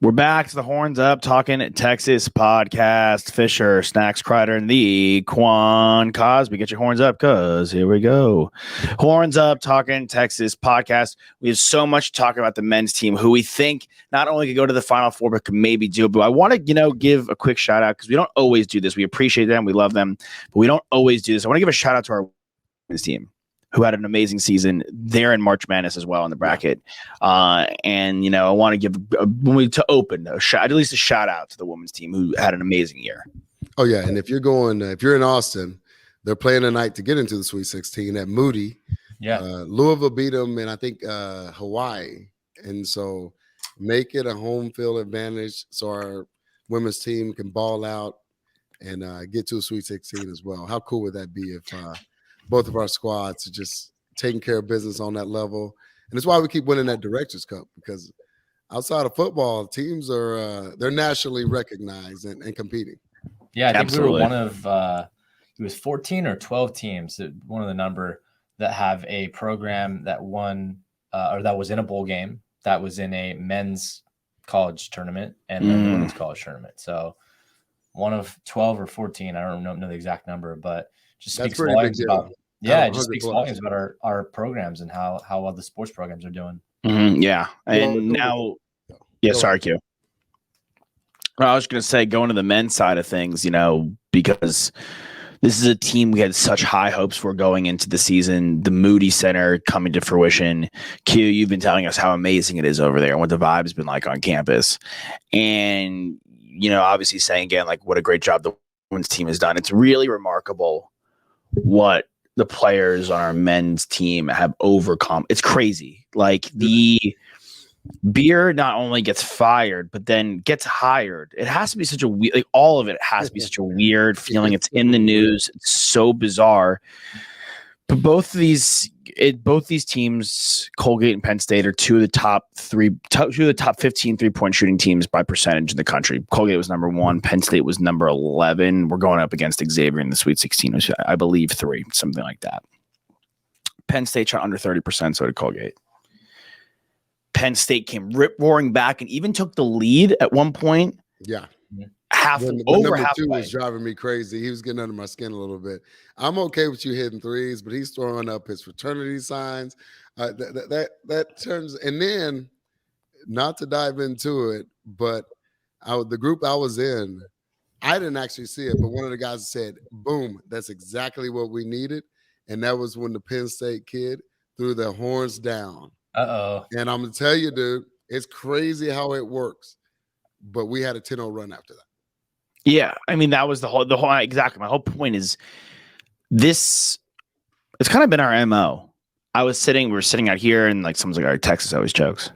We're back to the Horns Up Talking Texas podcast. Fisher, Snacks, Kreider, and the Quan Cosby. Get your horns up, cuz here we go. Horns Up Talking Texas podcast. We have so much to talk about the men's team, who we think not only could go to the Final Four, but could maybe do it. But I want to, give a quick shout out because we don't always do this. We appreciate them, we love them, but we don't always do this. I want to give a shout out to our women's team, who had an amazing season. They're in March Madness as well in the bracket. And I want to give at least a shout out to the women's team who had an amazing year. Oh yeah. And if you're in Austin, they're playing tonight to get into the Sweet 16 at Moody. Yeah. Louisville beat them, and I think Hawaii. And so make it a home field advantage so our women's team can ball out and get to a Sweet 16 as well. How cool would that be if both of our squads are just taking care of business on that level? And it's why we keep winning that Directors Cup, because outside of football, teams are they're nationally recognized and competing. Yeah, I think Absolutely. we were one of it was 14 or 12 teams, one of the number that have a program that won or that was in a bowl game, that was in a men's college tournament and then the women's college tournament. So one of 12 or 14, I don't know the exact number, but just speaks volumes about it just speaks volumes about our programs and how well the sports programs are doing. Mm-hmm, yeah. And sorry, Q. I was going to say, going to the men's side of things, because this is a team we had such high hopes for going into the season. The Moody Center coming to fruition. Q, you've been telling us how amazing it is over there and what the vibe's been like on campus. And, obviously saying again, like, what a great job the women's team has done. It's really remarkable what the players on our men's team have overcome. It's crazy. Like, the Beer not only gets fired, but then gets hired. It has to be such a weird, like, all of it has to be such a weird feeling. It's in the news. It's so bizarre. But both these teams, Colgate and Penn State, are two of the top 15 3-point shooting teams by percentage in the country. Colgate was number 1. Penn State was number 11. We're going up against Xavier in the Sweet 16, which I believe 3, something like that. Penn State shot under 30%, so did Colgate. Penn State came rip-roaring back and even took the lead at one point. Yeah. Over half. Two halfway. was driving me crazy. He was getting under my skin a little bit. I'm okay with you hitting threes, but he's throwing up his fraternity signs. That turns, and then, not to dive into it, but the group I was in, I didn't actually see it, but one of the guys said, boom, that's exactly what we needed. And that was when the Penn State kid threw their horns down. Uh-oh. And I'm going to tell you, dude, it's crazy how it works. But we had a 10-0 run after that. Yeah. I mean, that was the whole exactly. My whole point is this, it's kind of been our MO. We were sitting out here and like someone's like, all right, Texas always chokes.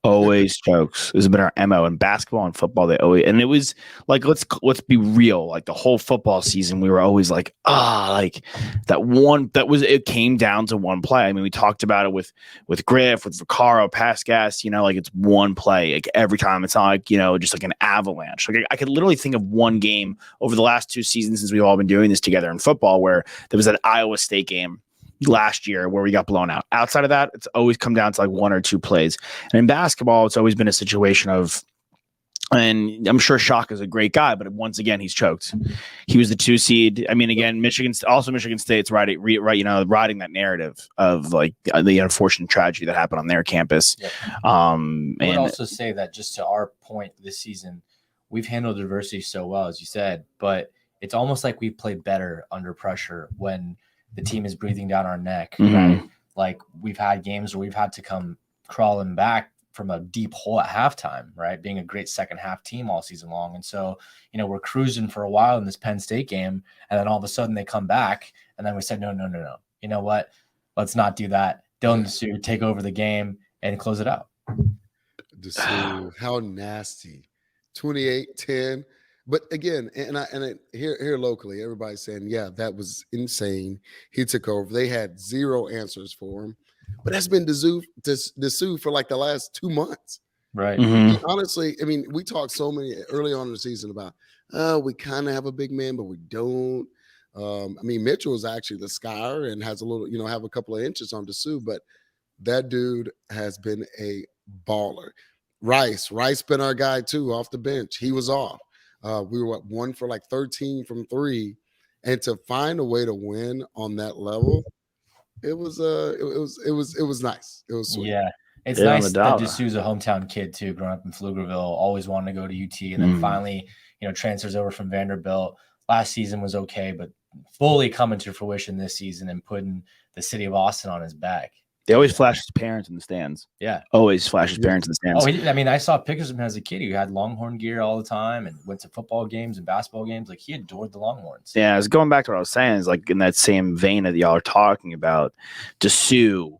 Always chokes. It's been our MO in basketball and football. They always, and it was like, let's be real. Like the whole football season, we were always like, it came down to one play. I mean, we talked about it with Griff, with Vaccaro, Pascas, like it's one play, like every time. It's not like, just like an avalanche. Like I could literally think of one game over the last 2 seasons since we've all been doing this together in football, where there was that Iowa State game last year where we got blown out. Outside of that, it's always come down to like 1 or 2 plays. And in basketball, it's always been a situation of, and I'm sure Shaka is a great guy, but once again, he's choked. He was the 2 seed. I mean, again, Michigan State's riding that narrative of like the unfortunate tragedy that happened on their campus. Yep. I would also say that just to our point this season, we've handled adversity so well, as you said, but it's almost like we played better under pressure when the team is breathing down our neck, right? Like we've had games where we've had to come crawling back from a deep hole at halftime, right? Being a great second half team all season long. And so, we're cruising for a while in this Penn State game. And then all of a sudden they come back. And then we said, no. You know what? Let's not do that. Dylan Dessou, take over the game and close it out. Dessou, how nasty. 28-10. But again, here locally, everybody's saying, yeah, that was insane. He took over. They had 0 answers for him. But that's been Dessou for like the last 2 months. Right. Mm-hmm. Honestly, I mean, we talked so many early on in the season about, we kind of have a big man, but we don't. I mean, Mitchell is actually the skier and has a little, have a couple of inches on Dessou, but that dude has been a baller. Rice been our guy too off the bench. He was off. We were 1 for like 13 from 3, and to find a way to win on that level, it was nice. It was sweet. Yeah. It's nice that Dessou's a hometown kid too, growing up in Pflugerville, always wanting to go to UT, and then finally, transfers over from Vanderbilt. Last season was okay, but fully coming to fruition this season and putting the city of Austin on his back. They always flash his parents in the stands. Yeah. Always flash his parents in the stands. I saw pictures of him as a kid. He had Longhorn gear all the time and went to football games and basketball games. Like, he adored the Longhorns. Yeah, I was going back to what I was saying. Is like in that same vein that y'all are talking about, Dessou,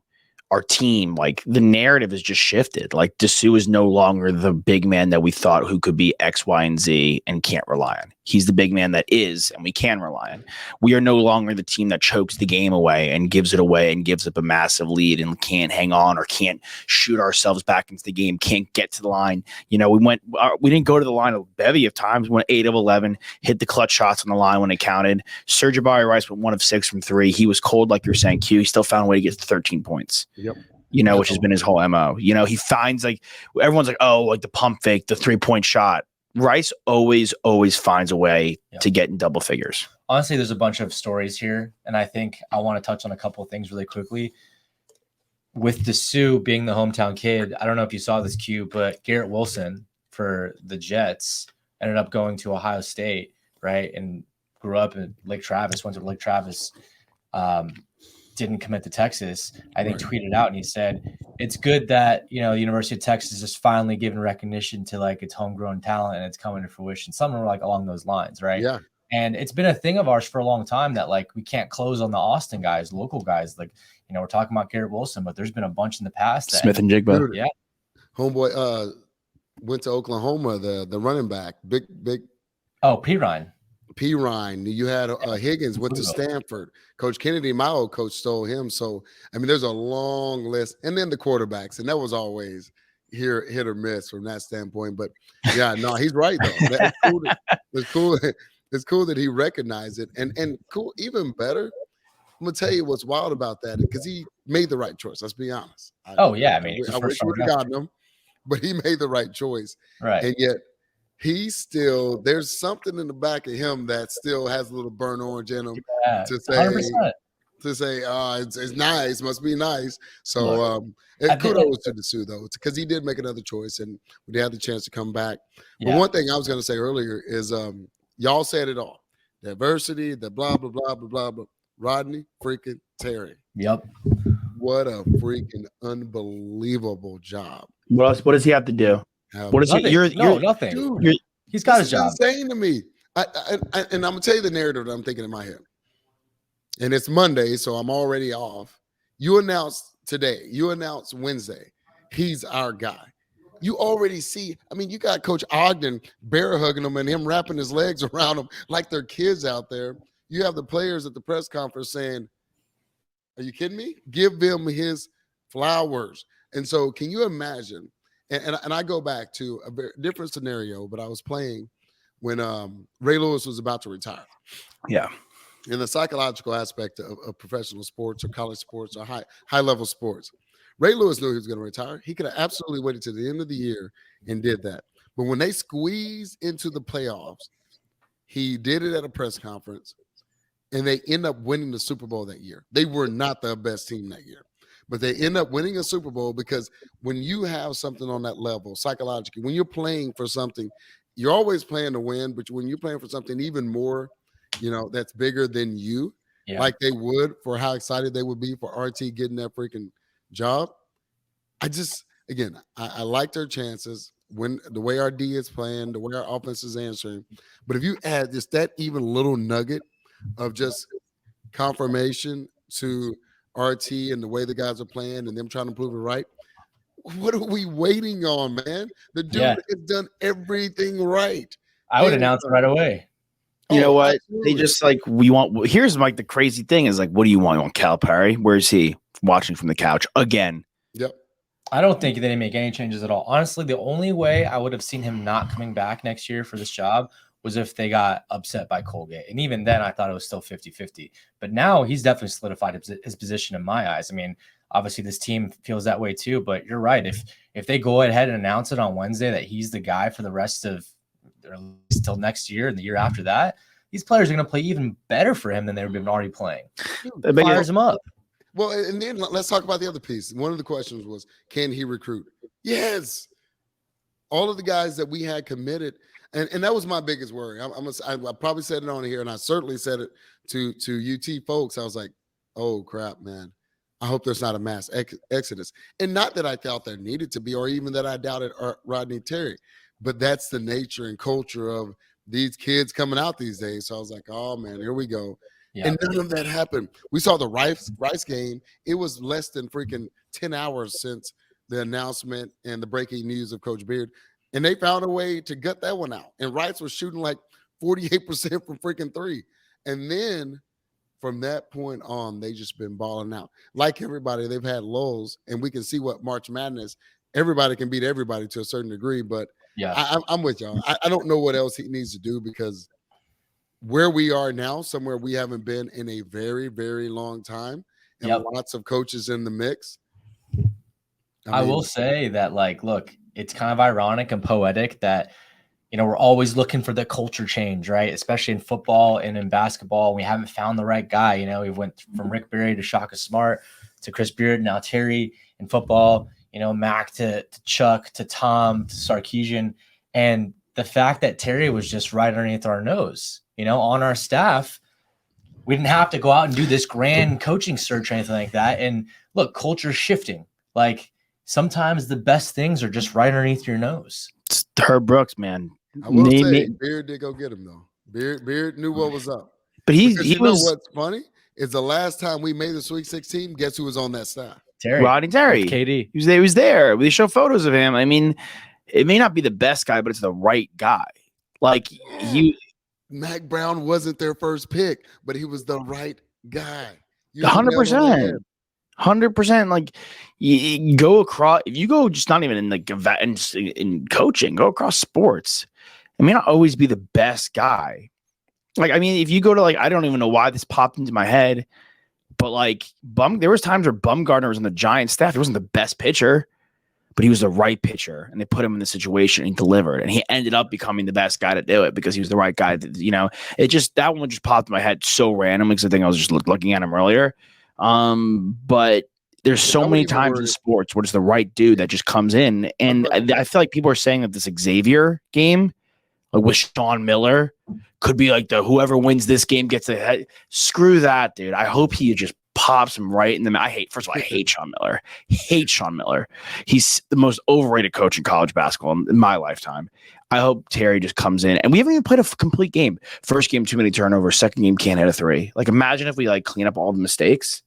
our team, like the narrative has just shifted. Like Dessou is no longer the big man that we thought who could be X, Y, and Z and can't rely on. He's the big man that is and we can rely on. We are no longer the team that chokes the game away and gives it away and gives up a massive lead and can't hang on or can't shoot ourselves back into the game, can't get to the line. We didn't go to the line a bevy of times. We went 8 of 11, hit the clutch shots on the line when it counted. Serge Rice went 1 of 6 from 3. He was cold, like you're saying, Q. He still found a way to get 13 points. Yep. Which has been his whole MO. He finds everyone's like, oh, like the pump fake, the 3-point shot. Rice always finds a way to get in double figures. Honestly, there's a bunch of stories here, and I think I want to touch on a couple of things really quickly. With Dessou being the hometown kid, I don't know if you saw this, Q, but Garrett Wilson for the Jets ended up going to Ohio State, right? And grew up in Lake Travis, went to Lake Travis, didn't commit to Texas. I think tweeted out and he said, it's good that, the University of Texas is finally giving recognition to like its homegrown talent and it's coming to fruition. Something like along those lines. Right. Yeah. And it's been a thing of ours for a long time that like, we can't close on the Austin guys, local guys. Like, we're talking about Garrett Wilson, but there's been a bunch in the past. Smith and Jigba. Yeah. Homeboy, went to Oklahoma, the running back, big. Oh, Pirine. You had Higgins went to Stanford. Coach Kennedy, my old coach, stole him. So, there's a long list. And then the quarterbacks. And that was always hit or miss from that standpoint. But, yeah, no, he's right, though. It's cool that he recognized it. And cool, even better, I'm going to tell you what's wild about that because he made the right choice. Let's be honest. I wish we would have gotten him, but he made the right choice. Right. And yet, there's something in the back of him that still has a little burnt orange in him to say, 100%. It's nice, must be nice. So kudos to Dessou though, because he did make another choice and we had the chance to come back. But one thing I was going to say earlier is y'all said it all. Diversity, the blah, blah, blah, blah, blah, blah. Rodney freaking Terry. Yep. What a freaking unbelievable job. What else? What does he have to do? What is nothing. You're nothing. Dude, he's got his job. Insane to me. And I'm gonna tell you the narrative that I'm thinking in my head. And it's Monday, so I'm already off. You announced today. You announced Wednesday. He's our guy. You already see. You got Coach Ogden bear hugging him and him wrapping his legs around him like they're kids out there. You have the players at the press conference saying, "Are you kidding me? Give them his flowers." And so, can you imagine? And I go back to a very different scenario, but I was playing when Ray Lewis was about to retire. Yeah. In the psychological aspect of professional sports or college sports or high level sports, Ray Lewis knew he was going to retire. He could have absolutely waited to the end of the year and did that. But when they squeezed into the playoffs, he did it at a press conference, and they end up winning the Super Bowl that year. They were not the best team that year. But they end up winning a Super Bowl because when you have something on that level, psychologically, when you're playing for something, you're always playing to win. But when you're playing for something even more, that's bigger than you, like they would for how excited they would be for RT getting that freaking job. I like their chances when the way our D is playing, the way our offense is answering. But if you add just that even little nugget of just confirmation to RT and the way the guys are playing and them trying to prove it right. What are we waiting on, man? The dude has done everything right. I would announce it right away. You know what? Absolutely. They just here's the crazy thing is what do you want? You want Calipari? Where is he? Watching from the couch again. Yep. I don't think they didn't make any changes at all. Honestly, the only way I would have seen him not coming back next year for this job was if they got upset by Colgate. And even then, I thought it was still 50-50. But now he's definitely solidified his position in my eyes. obviously this team feels that way too. But you're right. If they go ahead and announce it on Wednesday that he's the guy for the rest of, or at least till next year and the year after that, these players are going to play even better for him than they've been already playing. Fires him up. Well, and then let's talk about the other piece. One of the questions was, can he recruit? Yes. All of the guys that we had committed, and that was my biggest worry. I probably said it on here, and I certainly said it to UT folks. I was like, oh, crap, man. I hope there's not a mass exodus. And not that I thought there needed to be, or even that I doubted Rodney Terry, but that's the nature and culture of these kids coming out these days. So I was like, oh, man, here we go. Yeah. And none of that happened. We saw the Rice game. It was less than freaking 10 hours since the announcement and the breaking news of Coach Beard. And they found a way to gut that one out. And Rice was shooting like 48% from freaking three. And then from that point on, they just been balling out. Like everybody, they've had lulls. And we can see what March Madness, everybody can beat everybody to a certain degree. But yeah, I'm with y'all. I don't know what else he needs to do, because where we are now, somewhere we haven't been in a very, very long time, and lots of coaches in the mix. I will say that, like, look, it's kind of ironic and poetic that, you know, we're always looking for the culture change, right? Especially in football and in basketball. We haven't found the right guy. You know, we went from Rick Barry to Shaka Smart to Chris Beard, now Terry in football, you know, Mac to Chuck to Tom to Sarkisian. And the fact that Terry was just right underneath our nose, you know, on our staff, we didn't have to go out and do this grand coaching search or anything like that. And look, culture's shifting. Like, sometimes the best things are just right underneath your nose. It's Herb Brooks, man. I will say, Beard did go get him, though. Beard knew what was up. But he know what's funny is the last time we made the Sweet 16, guess who was on that staff? Rodney Terry. KD. He was there. They show photos of him. I mean, it may not be the best guy, but it's the right guy. Like, Mac Brown wasn't their first pick, but he was the right guy. 100%. 100%. Like, you go across, if you go just not even in like in coaching, go across sports. It may not always be the best guy. Like, I mean, if you go to, like, I don't even know why this popped into my head, but like there was times where Bumgarner was on the Giants staff. He wasn't the best pitcher, but he was the right pitcher, and they put him in the situation and he delivered, and he ended up becoming the best guy to do it because he was the right guy. You know, that one just popped in my head so randomly because I think I was just looking at him earlier. But there's so many times in sports where it's the right dude that just comes in, and I feel like people are saying that this Xavier game, like with Sean Miller, could be like the whoever wins this game gets ahead. Screw that, dude. I hope he just pops him right in the. I hate Sean Miller. Hate Sean Miller. He's the most overrated coach in college basketball in my lifetime. I hope Terry just comes in, and we haven't even played a complete game. First game, too many turnovers. Second game, can't hit a three. Like, imagine if we like clean up all the mistakes.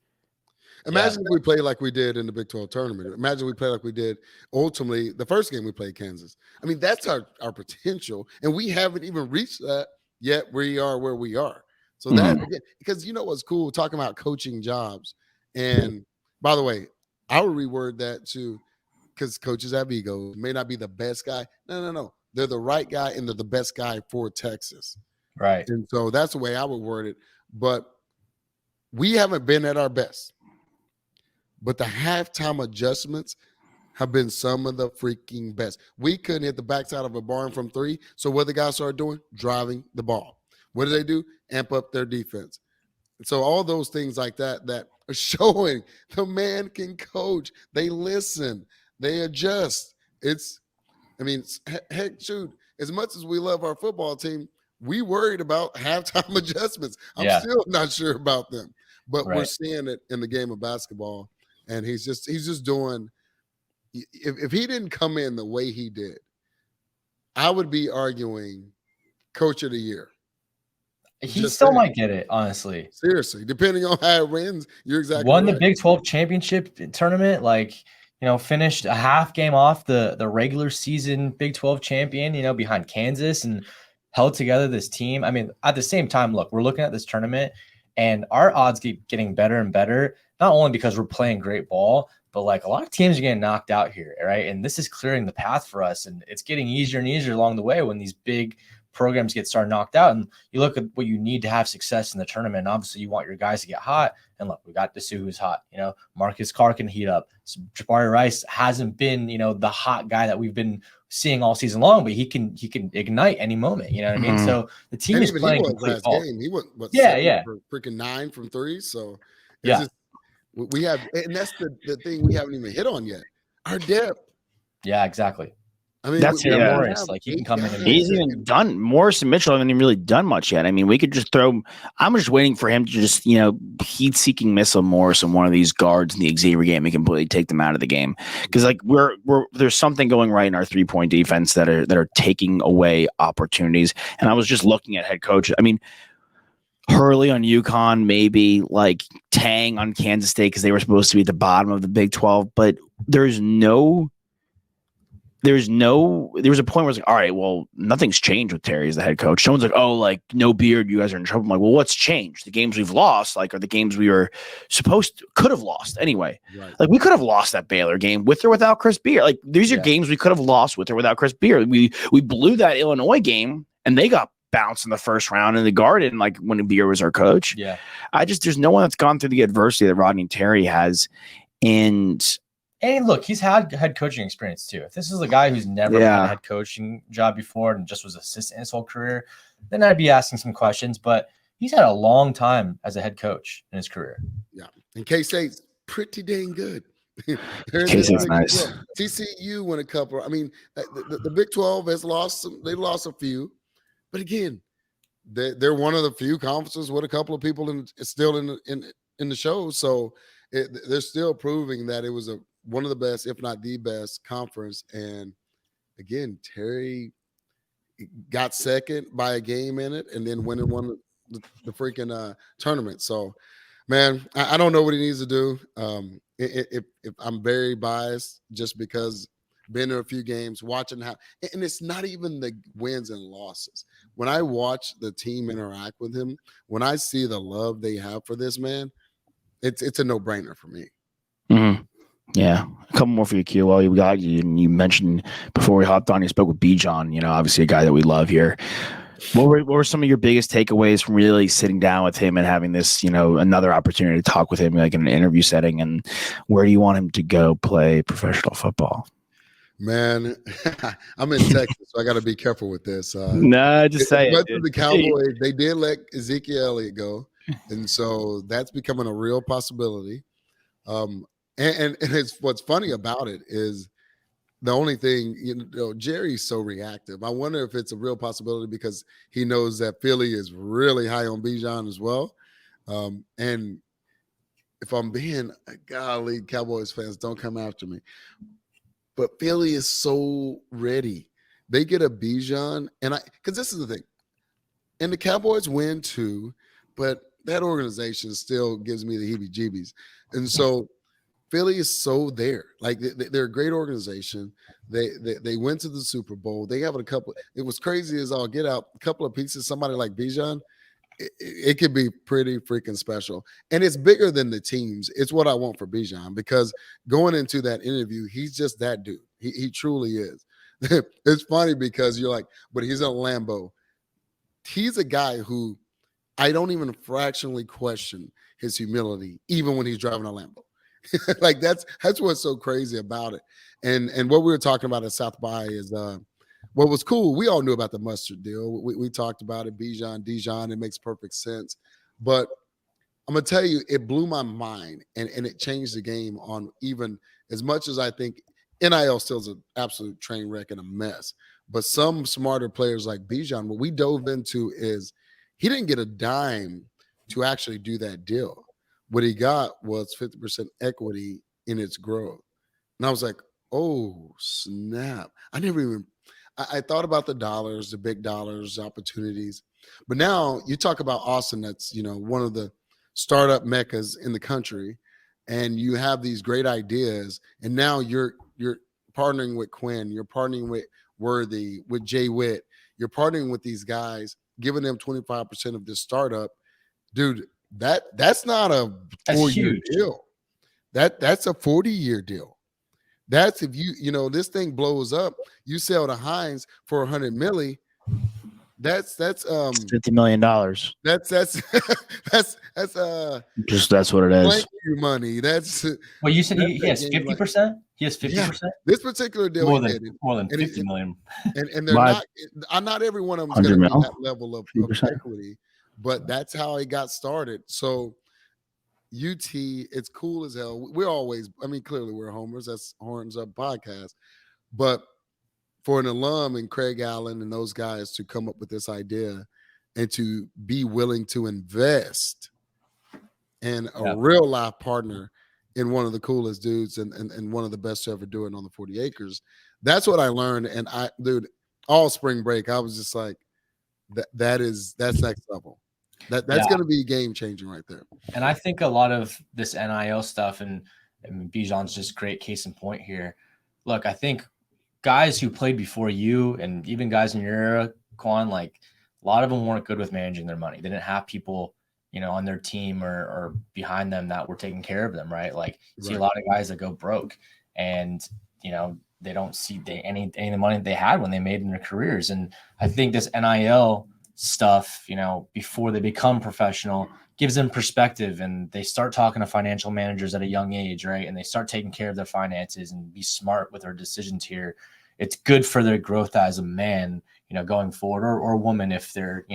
Imagine if we played like we did in the Big 12 tournament. Imagine we played like we did ultimately the first game we played Kansas. I mean, that's our potential, and we haven't even reached that yet. We are where we are. So that, again, because you know what's cool, talking about coaching jobs. And by the way, I would reword that too, because coaches have egos. May not be the best guy. No. They're the right guy, and they're the best guy for Texas. Right. And so that's the way I would word it. But we haven't been at our best. But the halftime adjustments have been some of the freaking best. We couldn't hit the backside of a barn from three. So what the guys started doing? Driving the ball. What do? Amp up their defense. And so all those things like that are showing the man can coach. They listen. They adjust. Heck, shoot, as much as we love our football team, we worried about halftime adjustments. I'm still not sure about them. But we're seeing it in the game of basketball. And he's just doing – if he didn't come in the way he did, I would be arguing Coach of the Year. He still might get it, honestly. Seriously, depending on how it wins, you're exactly Won right. the Big 12 championship tournament, like, you know, finished a half game off the regular season Big 12 champion, you know, behind Kansas, and held together this team. I mean, at the same time, look, we're looking at this tournament, and our odds keep getting better and better, not only because we're playing great ball, but like a lot of teams are getting knocked out here, right? And this is clearing the path for us, and it's getting easier and easier along the way when these big programs get started knocked out. And you look at what you need to have success in the tournament. And obviously, you want your guys to get hot. And look, we got Dessou who's hot. Marcus Carr can heat up. So Jabari Rice hasn't been, the hot guy that we've been seeing all season long, but he can ignite any moment. You know what I mean? So the team is playing complete ball. Game. He went for freaking 9 from 3. So just, we have, and that's the thing we haven't even hit on yet. Our depth. Yeah, exactly. I mean, that's Morris. Like he can come in. He's even done. Morris and Mitchell haven't even really done much yet. I mean, we could just throw. I'm just waiting for him to just, heat-seeking missile Morris on one of these guards in the Xavier game and completely take them out of the game. Because there's something going right in our 3-point defense that are taking away opportunities. And I was just looking at head coach. I mean, Hurley on UConn, maybe like Tang on Kansas State because they were supposed to be at the bottom of the Big 12, but there was a point where it's like, all right, well, nothing's changed with Terry as the head coach. Someone's like, oh, like no Beard, you guys are in trouble. I'm like, well, what's changed? The games we've lost, like, are the games we were could have lost anyway. Right. Like, we could have lost that Baylor game with or without Chris Beard. Like, these are games we could have lost with or without Chris Beard. We blew that Illinois game, and they got bounced in the first round in the Garden, like when Beard was our coach. Yeah, there's no one that's gone through the adversity that Rodney Terry has, and look, he's had head coaching experience too. If this is a guy who's never had a head coaching job before and just was assistant his whole career, then I'd be asking some questions. But he's had a long time as a head coach in his career. Yeah, and K-State's pretty dang good. K-State's nice. TCU won a couple. I mean, the Big 12 has lost some. They lost a few, but again, they're one of the few conferences with a couple of people still in the show. So they're still proving that it was one of the best, if not the best, conference. And again, Terry got second by a game in it, and then won the freaking tournament. So, man, I don't know what he needs to do. If I'm very biased, just because been to a few games, watching how, and it's not even the wins and losses. When I watch the team interact with him, when I see the love they have for this man, it's a no-brainer for me. Mm-hmm. Yeah, a couple more for you, Q. While you got you, and you mentioned before we hopped on, you spoke with Bijan. Obviously a guy that we love here. What were some of your biggest takeaways from really sitting down with him and having this, another opportunity to talk with him, like in an interview setting? And where do you want him to go play professional football? Man, I'm in Texas, so I got to be careful with this. No, just say it. The Cowboys, they did let Ezekiel Elliott go, and so that's becoming a real possibility. And it's what's funny about it is the only thing, Jerry's so reactive. I wonder if it's a real possibility because he knows that Philly is really high on Bijan as well. And if I'm being golly, Cowboys fans, don't come after me. But Philly is so ready. They get a Bijan, because this is the thing. And the Cowboys win too, but that organization still gives me the heebie-jeebies. And so Philly is so there. Like they're a great organization. They went to the Super Bowl. They have a couple. It was crazy as all get out. A couple of pieces. Somebody like Bijan, it could be pretty freaking special. And it's bigger than the teams. It's what I want for Bijan because going into that interview, he's just that dude. He truly is. It's funny because you're like, but he's a Lambo. He's a guy who I don't even fractionally question his humility, even when he's driving a Lambo. Like that's what's so crazy about it. And what we were talking about at South by is what was cool. We all knew about the mustard deal. We talked about it, Dijon. It makes perfect sense. But I'm gonna tell you, it blew my mind and it changed the game on even as much as I think NIL still is an absolute train wreck and a mess. But some smarter players like Bijan, what we dove into is he didn't get a dime to actually do that deal. What he got was 50% equity in its growth. And I was like, oh, snap. I thought about the dollars, the big dollars, opportunities. But now you talk about Austin, that's, one of the startup meccas in the country, and you have these great ideas. And now you're partnering with Quinn, you're partnering with Worthy, with Jay Witt, you're partnering with these guys, giving them 25% of this startup. Dude, that's not a 4-year deal. That's a 40-year deal. That's if you this thing blows up, you sell to Heinz for $100 million. That's $50 million. That's that's that's what it is. blank you money. That's well, you said he has 50%. He has 50%. This particular deal more than 50 million. And they're not every one of them is going to be that level of equity, but that's how it got started. So UT, it's cool as hell. We're always, I mean, clearly we're homers. That's Horns Up Podcast, but for an alum and Craig Allen and those guys to come up with this idea and to be willing to invest in a real life partner in one of the coolest dudes and one of the best to ever do it on the 40 acres. That's what I learned. And dude, all spring break, I was just like, that's next level. That's going to be game changing right there. And I think a lot of this NIL stuff, and Bijan's just great case in point here. Look, I think guys who played before you and even guys in your era, Quan, like a lot of them weren't good with managing their money. They didn't have people, on their team or behind them that were taking care of them, right? Like see a lot of guys that go broke and, they don't see any of the money they had when they made in their careers. And I think this NIL stuff, before they become professional, gives them perspective, and they start talking to financial managers at a young age, right? And they start taking care of their finances and be smart with their decisions here. It's good for their growth as a man, going forward, or a woman if they're,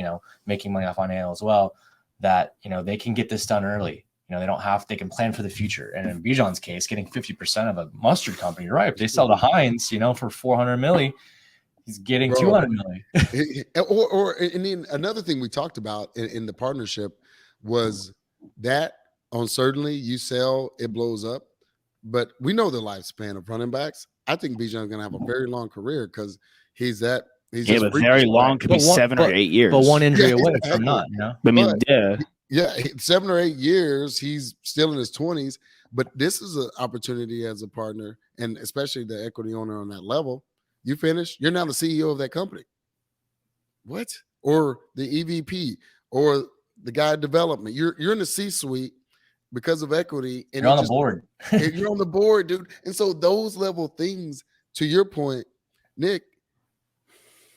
making money off NIL as well, that, they can get this done early. They can plan for the future. And in Bijan's case, getting 50% of a mustard company, you're right? If they sell to Heinz, for 400 million, he's getting 200 million. And then another thing we talked about in the partnership was that certainly you sell, it blows up. But we know the lifespan of running backs. I think Bijan's going to have a very long career because he's but very long, could be 7 or 8 years. But one injury away from not, I mean, yeah, 7 or 8 years, he's still in his 20s. But this is an opportunity as a partner, and especially the equity owner on that level. You finish, you're now the CEO of that company. What? Or the EVP or the guy at development. You're in the C-suite because of equity. And you're on the board. You're on the board, dude. And so those level things, to your point, Nick,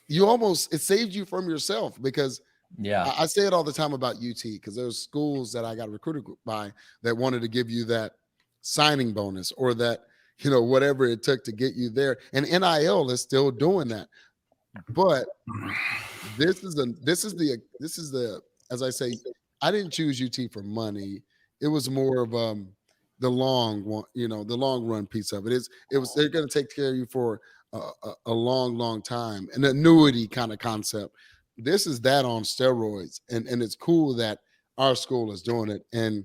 it saved you from yourself because I say it all the time about UT because there's schools that I got recruited by that wanted to give you that signing bonus or that, whatever it took to get you there. And NIL is still doing that. But this is the as I say, I didn't choose UT for money. It was more of the long one, the long run piece of it. They're going to take care of you for a long time, an annuity kind of concept. This is that on steroids, and it's cool that our school is doing it. And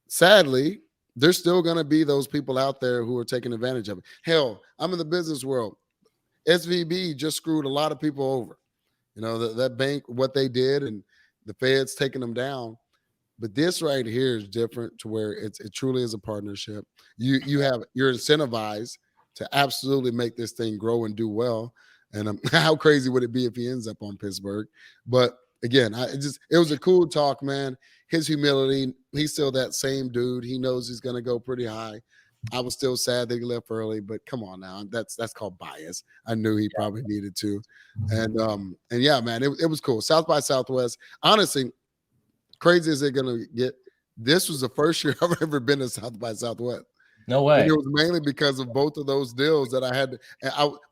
sadly, there's still going to be those people out there who are taking advantage of it. Hell, I'm in the business world. SVB just screwed a lot of people over. That bank, what they did, and the Fed's taking them down. But this right here is different to where it truly is a partnership. You're incentivized to absolutely make this thing grow and do well. And how crazy would it be if he ends up on Pittsburgh? But again, it was a cool talk, man. His humility, he's still that same dude. He knows he's going to go pretty high. I was still sad that he left early, but come on now, that's called bias. I knew he probably needed to, and yeah, man, it was cool. South by Southwest, honestly, crazy as they're gonna get. This was the first year I've ever been to South by Southwest. No way. And it was mainly because of both of those deals that I had.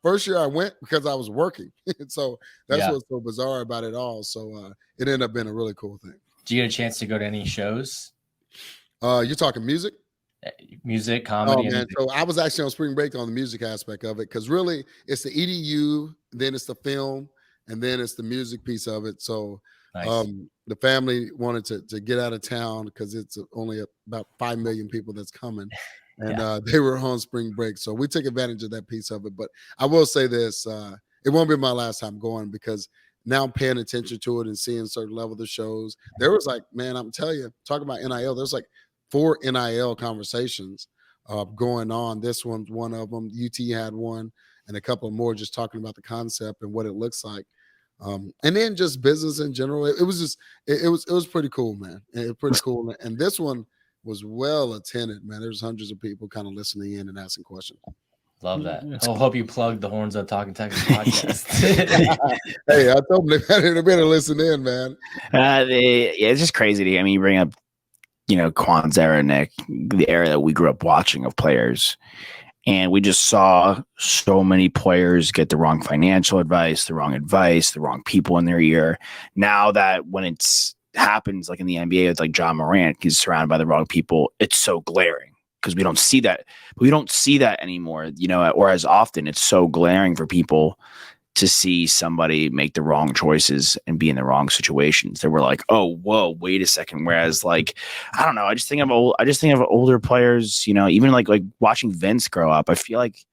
First year I went because I was working, so that's what's so bizarre about it all. So it ended up being a really cool thing. Do you get a chance to go to any shows? You're talking music? Music, comedy. Oh man, so I was actually on spring break on the music aspect of it because really it's the EDU, then it's the film, and then it's the music piece of it. So nice. The family wanted to get out of town because it's only about 5 million people that's coming, and they were on spring break, so we took advantage of that piece of it. But I will say this: it won't be my last time going because now I'm paying attention to it and seeing certain level of the shows. There was like, man, I'm telling you, talking about NIL, there's like 4 NIL conversations going on. This one's one of them. UT had one, and a couple more just talking about the concept and what it looks like. And then just business in general. It was pretty cool, man. It was pretty cool. And this one was well attended, man. There's hundreds of people kind of listening in and asking questions. Love that. I hope you plugged the Horns Up Talking Texas podcast. Hey, I told them they better listen in, man. It's just crazy. I mean, you bring up, Quan's era, Nick, the era that we grew up watching of players. And we just saw so many players get the wrong financial advice, the wrong people in their ear. Now that when it's happens like in the NBA, it's like John Morant, he's surrounded by the wrong people. It's so glaring because we don't see that. We don't see that anymore, or as often. It's so glaring for people to see somebody make the wrong choices and be in the wrong situations. They were like, "Oh, whoa, wait a second." Whereas, like, I don't know. I just think of older players. Even like watching Vince grow up. I feel like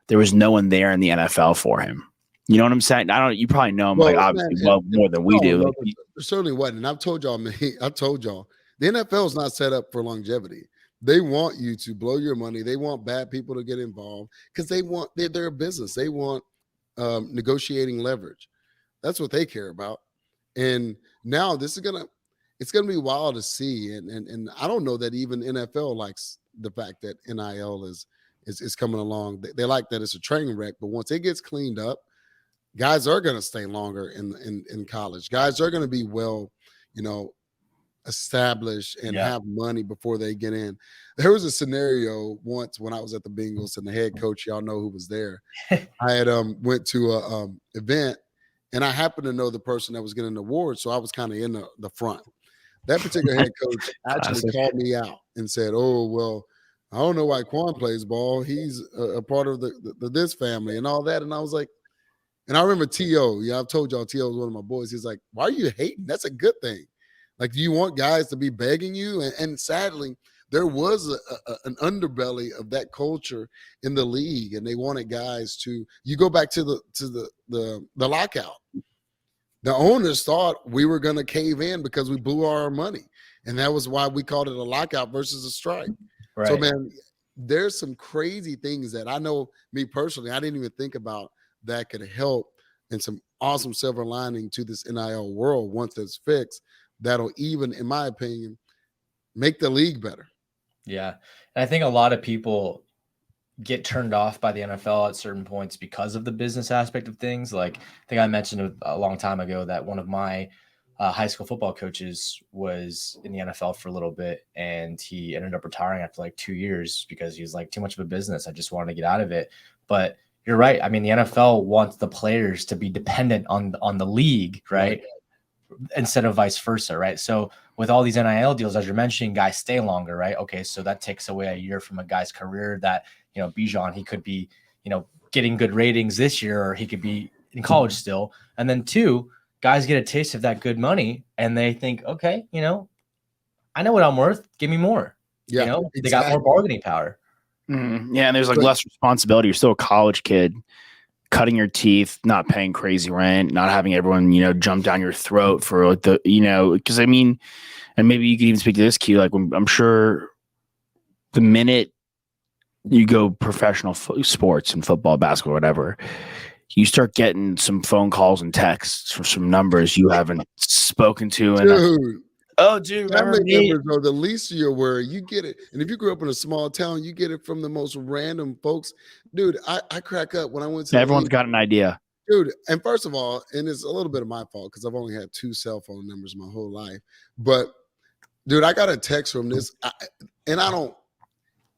there was no one there in the NFL for him. You know what I'm saying? I don't. You probably know him obviously more than we do. No, there certainly wasn't. And I've told y'all, the NFL is not set up for longevity. They want you to blow your money. They want bad people to get involved because they're a business. They want negotiating leverage. That's what they care about. And now it's gonna be wild to see. And I don't know that even NFL likes the fact that NIL is coming along. They like that it's a train wreck, but once it gets cleaned up, guys are gonna stay longer in college. Guys are gonna be well, established and have money before they get in. There was a scenario once when I was at the Bengals and the head coach, y'all know who was there. I had went to a event and I happened to know the person that was getting an award, so I was kind of in the front. That particular head coach actually called me out and said, "Oh, well, I don't know why Quan plays ball. He's a part of the this family and all that." And I was like, and I remember T.O. Yeah, I've told y'all T.O. was one of my boys. He's like, "Why are you hating? That's a good thing. Like, do you want guys to be begging you?" And sadly, there was an underbelly of that culture in the league, and they wanted guys to. You go back to the lockout. The owners thought we were going to cave in because we blew our money, and that was why we called it a lockout versus a strike. Right. So, man, there's some crazy things that I know. Me personally, I didn't even think about that could help, and some awesome silver lining to this NIL world once it's fixed. That'll even, in my opinion, make the league better. Yeah. And I think a lot of people get turned off by the NFL at certain points because of the business aspect of things. Like, I think I mentioned a long time ago that one of my high school football coaches was in the NFL for a little bit, and he ended up retiring after like 2 years because he was like, too much of a business. I just wanted to get out of it. But you're right. I mean, the NFL wants the players to be dependent on the league, right? Instead of vice versa, right? So with all these NIL deals, as you're mentioning, guys stay longer, right? Okay, so that takes away a year from a guy's career that, Bijan, he could be, getting good ratings this year, or he could be in college still. And then 2, guys get a taste of that good money and they think, okay, I know what I'm worth. Give me more. Yeah, exactly. They got more bargaining power. Mm-hmm. Yeah, and there's like less responsibility. You're still a college kid. Cutting your teeth, not paying crazy rent, not having everyone, jump down your throat for like because I mean, and maybe you can even speak to this, Q. Like, I'm sure the minute you go professional sports and football, basketball, whatever, you start getting some phone calls and texts from some numbers you haven't spoken to. And dude, family members are the least of your worry. You get it. And if you grew up in a small town, you get it from the most random folks. Dude, I crack up when I went to everyone's got an idea. Dude, and first of all, and it's a little bit of my fault because I've only had 2 cell phone numbers my whole life. But, dude, I got a text from this, and I don't,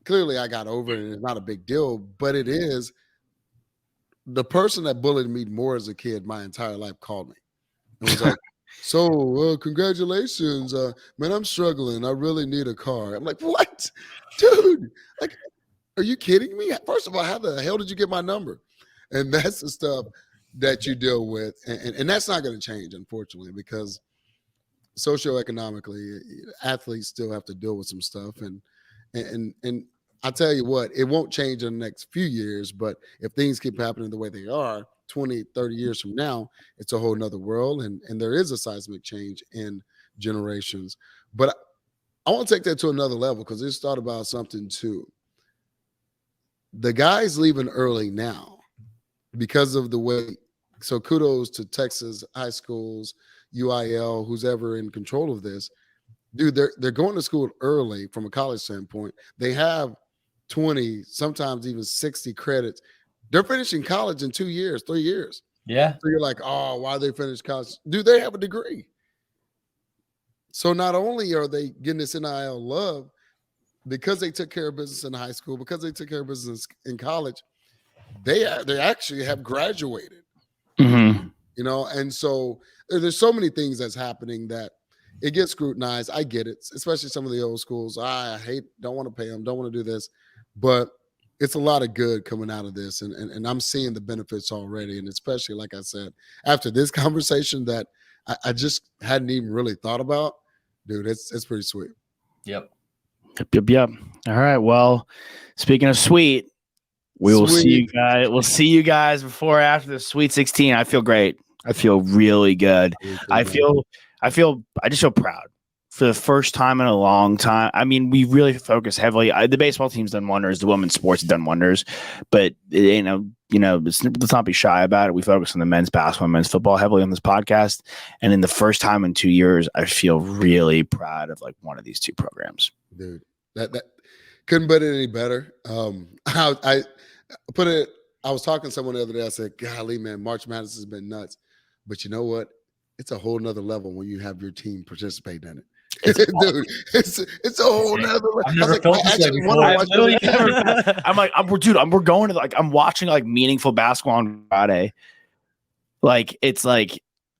clearly I got over it, and it's not a big deal, but it is. The person that bullied me more as a kid my entire life called me. It was like, "So, congratulations, man, I'm struggling. I really need a car." I'm like, "What? Dude, like, are you kidding me? First of all, how the hell did you get my number?" And that's the stuff that you deal with. And that's not going to change, unfortunately, because socioeconomically, athletes still have to deal with some stuff. And I tell you what, it won't change in the next few years, but if things keep happening the way they are, 20, 30 years from now, it's a whole nother world. And there is a seismic change in generations. But I want to take that to another level because it's thought about something too. The guys leaving early now because of the way. So kudos to Texas high schools, UIL, who's ever in control of this. Dude, they're going to school early from a college standpoint. They have 20, sometimes even 60 credits. They're finishing college in 2 years, 3 years. Yeah. So you're like, oh, why they finish college? Do they have a degree? So not only are they getting this NIL love because they took care of business in high school, because they took care of business in college, they actually have graduated. Mm-hmm. You know, and so there's so many things that's happening that it gets scrutinized. I get it, especially some of the old schools. I don't want to pay them, don't want to do this, but it's a lot of good coming out of this, and I'm seeing the benefits already. And especially, like I said, after this conversation that I just hadn't even really thought about, dude, it's pretty sweet. Yep. All right. Well, speaking of sweet, we will see you guys. We'll see you guys before or after the Sweet 16. I feel great. I feel really good. I just feel proud for the first time in a long time. I mean, we really focus heavily. The baseball team's done wonders. The women's sports have done wonders, but let's not be shy about it. We focus on the men's basketball and men's football heavily on this podcast. And in the first time in 2 years, I feel really proud of like one of these two programs. Dude, that couldn't put it any better. I put it. I was talking to someone the other day. I said, golly, man, March Madness has been nuts. But you know what? It's a whole nother level when you have your team participate in it. Dude, it's a whole nother level. I've never felt this way before. We're going to I'm watching like meaningful basketball on Friday. Like I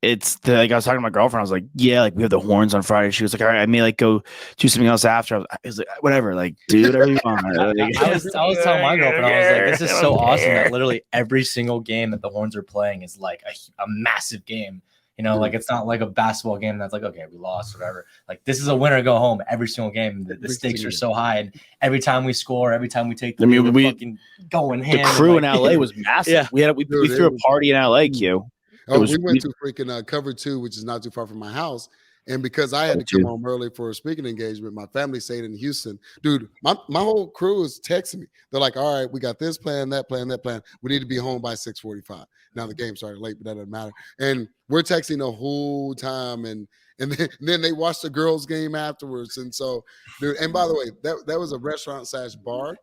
was talking to my girlfriend. I was like, yeah, like we have the horns on Friday. She was like, all right, I may like go do something else after. I was like, whatever, like do whatever you want. I was telling my girlfriend, I was like, this is so awesome that literally every single game that the Horns are playing is like a massive game. You know, like it's not like a basketball game that's like, okay, we lost, whatever. Like this is a winner go home every single game. The stakes are so high, and every time we score, every time we take the lead, we fucking going ham. The crew in LA was massive. Yeah. We threw a party in LA, Q. We went to freaking Cover 2, which is not too far from my house. And because I had to come home early for a speaking engagement, my family stayed in Houston. Dude, my whole crew is texting me. They're like, all right, we got this plan, that plan, that plan. We need to be home by 6:45. Now the game started late, but that doesn't matter. And we're texting the whole time. And then they watched the girls' game afterwards. And so, dude, and by the way, that was a restaurant/bar.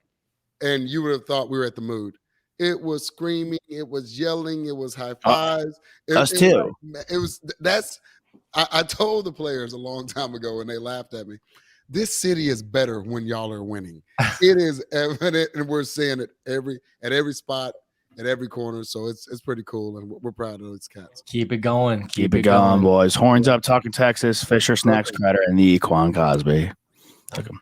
And you would have thought we were at the Mood. It was screaming, it was yelling, it was high fives. Us too. I told the players a long time ago and they laughed at me. This city is better when y'all are winning. It is evident, and we're seeing it at every spot, at every corner. So it's pretty cool, and we're proud of those cats. Keep it going. Keep it going, boys. Horns up, talking Texas, Fisher, Snacks, Credit, and the Quan Cosby. Took 'em.